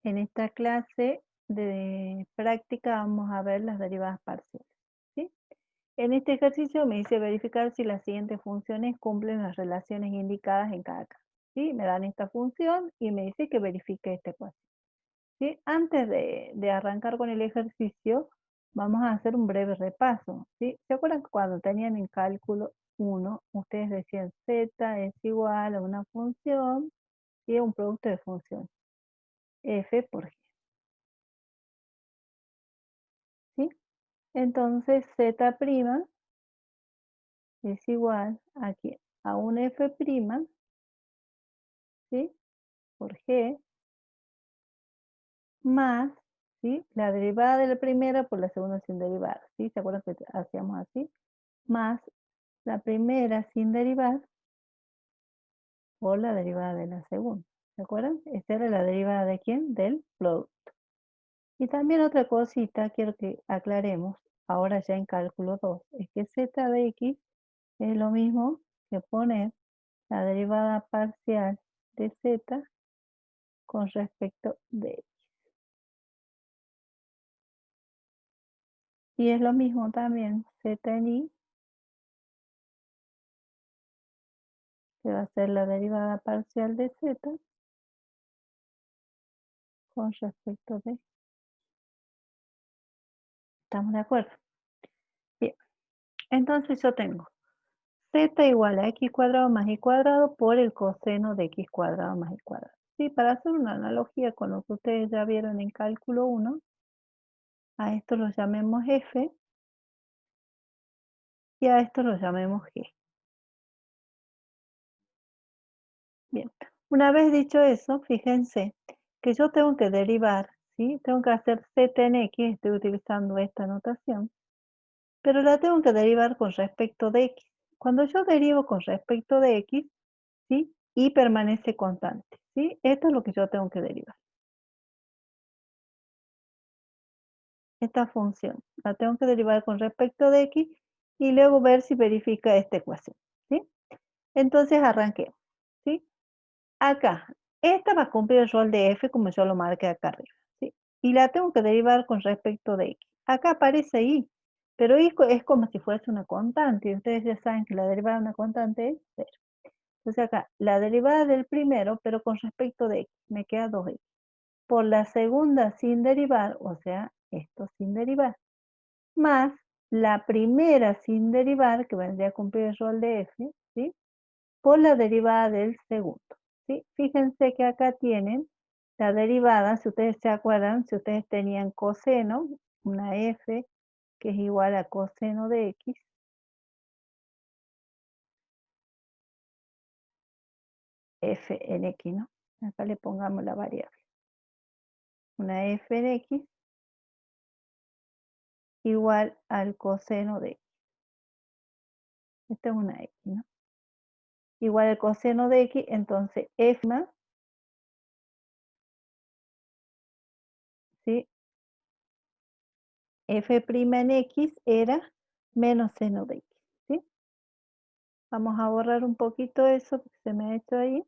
En esta clase de práctica vamos a ver las derivadas parciales, ¿sí? En este ejercicio me dice verificar si las siguientes funciones cumplen las relaciones indicadas en cada caso, ¿sí? Me dan esta función y me dice que verifique esta ecuación, ¿sí? Antes de arrancar con el ejercicio, vamos a hacer un breve repaso, ¿sí? ¿Se acuerdan que cuando tenían en cálculo 1, ustedes decían z es igual a una función y un producto de función f por g, ¿sí? Entonces z' es igual aquí a un f', ¿sí? Por g más, ¿sí? La derivada de la primera por la segunda sin derivar, ¿sí? ¿Se acuerdan que hacíamos así? Más la primera sin derivar por la derivada de la segunda, ¿se acuerdan? Esta era la derivada de quién? Del producto. Y también otra cosita quiero que aclaremos, ahora ya en cálculo 2, es que z de x es lo mismo que poner la derivada parcial de z con respecto de x. Y es lo mismo también z en y, que va a ser la derivada parcial de z con respecto de. ¿Estamos de acuerdo? Bien, entonces yo tengo z igual a x cuadrado más y cuadrado por el coseno de x cuadrado más y cuadrado. Sí, para hacer una analogía con lo que ustedes ya vieron en cálculo 1, a esto lo llamemos f y a esto lo llamemos g. Bien, una vez dicho eso, fíjense que yo tengo que derivar, ¿sí? Tengo que hacer z en x, estoy utilizando esta notación, pero la tengo que derivar con respecto de x. Cuando yo derivo con respecto de x, ¿sí? Y permanece constante, ¿sí? Esto es lo que yo tengo que derivar. Esta función la tengo que derivar con respecto de x y luego ver si verifica esta ecuación, ¿sí? Entonces arranquemos, ¿sí? Acá, esta va a cumplir el rol de f como yo lo marqué acá arriba, ¿sí? Y la tengo que derivar con respecto de x. Acá aparece y, pero y es como si fuese una constante, y ustedes ya saben que la derivada de una constante es 0. Entonces acá, la derivada del primero, pero con respecto de x, me queda 2x. Por la segunda sin derivar, o sea, esto sin derivar, más la primera sin derivar, que vendría a cumplir el rol de f, ¿sí? Por la derivada del segundo, ¿sí? Fíjense que acá tienen la derivada, si ustedes se acuerdan, si ustedes tenían coseno, una f que es igual a coseno de x, f en x, ¿no? Acá le pongamos la variable. Una f en x igual al coseno de x. Esta es una x, ¿no? Igual al coseno de x, entonces f más, ¿sí? f' en x era menos seno de x, ¿sí? Vamos a borrar un poquito eso que se me ha hecho ahí.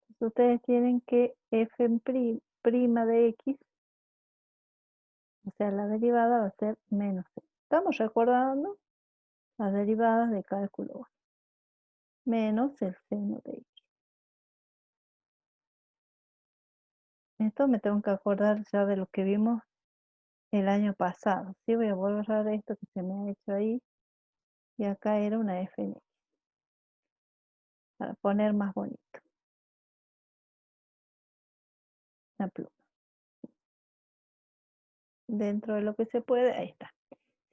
Entonces ustedes tienen que f' de x, o sea, la derivada va a ser menos seno. Estamos recordando las derivadas de cálculo 1, menos el seno de x. Esto me tengo que acordar ya de lo que vimos el año pasado. Sí, voy a borrar esto que se me ha hecho ahí. Y acá era una f en x, para poner más bonito. La pluma. Dentro de lo que se puede, ahí está.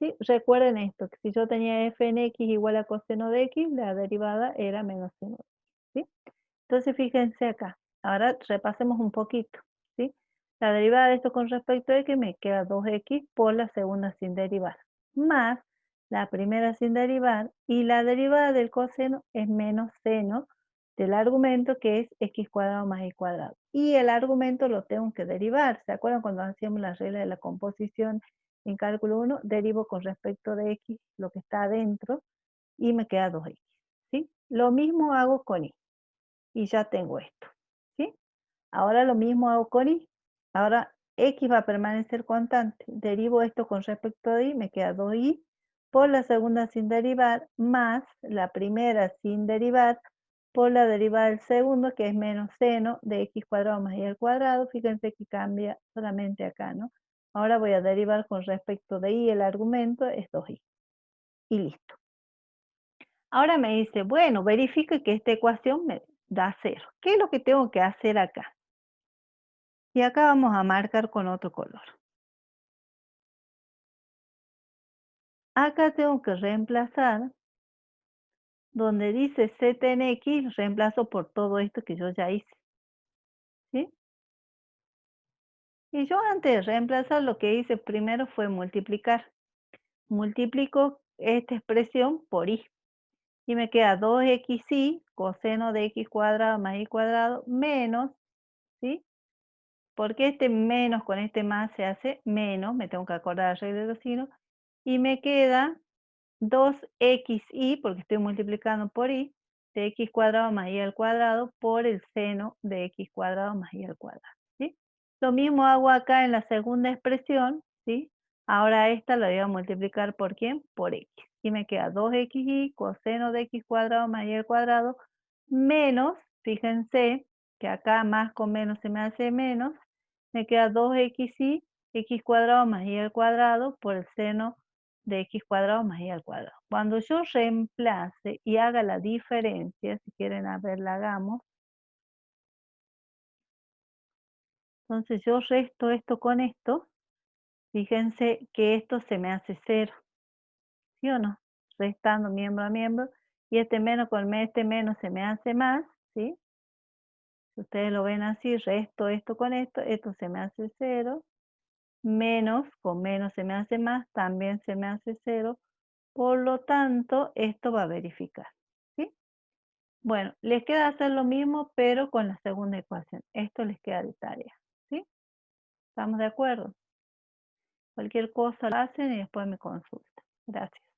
¿Sí? Recuerden esto, que si yo tenía f en x igual a coseno de x, la derivada era menos seno de x, ¿sí? Entonces fíjense acá, ahora repasemos un poquito, ¿sí? La derivada de esto con respecto a x me queda 2x por la segunda sin derivar, más la primera sin derivar, y la derivada del coseno es menos seno del argumento, que es x cuadrado más y cuadrado. Y el argumento lo tengo que derivar, ¿se acuerdan cuando hacíamos la regla de la composición En cálculo 1 derivo con respecto de x lo que está adentro y me queda 2x, ¿sí? Lo mismo hago con y ya tengo esto, ¿sí? Ahora lo mismo hago con y. Ahora x va a permanecer constante. Derivo esto con respecto de y, me queda 2y por la segunda sin derivar, más la primera sin derivar, por la derivada del segundo, que es menos seno de x cuadrado más y al cuadrado. Fíjense que cambia solamente acá, ¿no? Ahora voy a derivar con respecto de y, el argumento es 2y. Y listo. Ahora me dice, bueno, verifique que esta ecuación me da 0. ¿Qué es lo que tengo que hacer acá? Y acá vamos a marcar con otro color. Acá tengo que reemplazar, donde dice z en x, reemplazo por todo esto que yo ya hice, ¿sí? Y yo antes de reemplazar lo que hice primero fue multiplicar. Multiplico esta expresión por y. Y me queda 2xy coseno de x cuadrado más y cuadrado menos, ¿sí? Porque este menos con este más se hace menos, me tengo que acordar la regla de los signos, y me queda 2xy, porque estoy multiplicando por y, de x cuadrado más y al cuadrado por el seno de x cuadrado más y al cuadrado, ¿sí? Lo mismo hago acá en la segunda expresión, ¿sí? Ahora esta la voy a multiplicar por ¿quién? Por x. Y me queda 2xy coseno de x cuadrado más y al cuadrado menos, fíjense que acá más con menos se me hace menos, me queda 2xy x cuadrado más y al cuadrado por el seno de x cuadrado más y al cuadrado. Cuando yo reemplace y haga la diferencia, si quieren a ver, la hagamos. Entonces yo resto esto con esto. Fíjense que esto se me hace 0, ¿sí o no? Restando miembro a miembro. Y este menos con este menos se me hace más, ¿sí? Si ustedes lo ven así, resto esto con esto se me hace 0. Menos con menos se me hace más, también se me hace 0. Por lo tanto, esto va a verificar, ¿sí? Bueno, les queda hacer lo mismo, pero con la segunda ecuación. Esto les queda de tarea, ¿sí? ¿Estamos de acuerdo? Cualquier cosa la hacen y después me consultan. Gracias.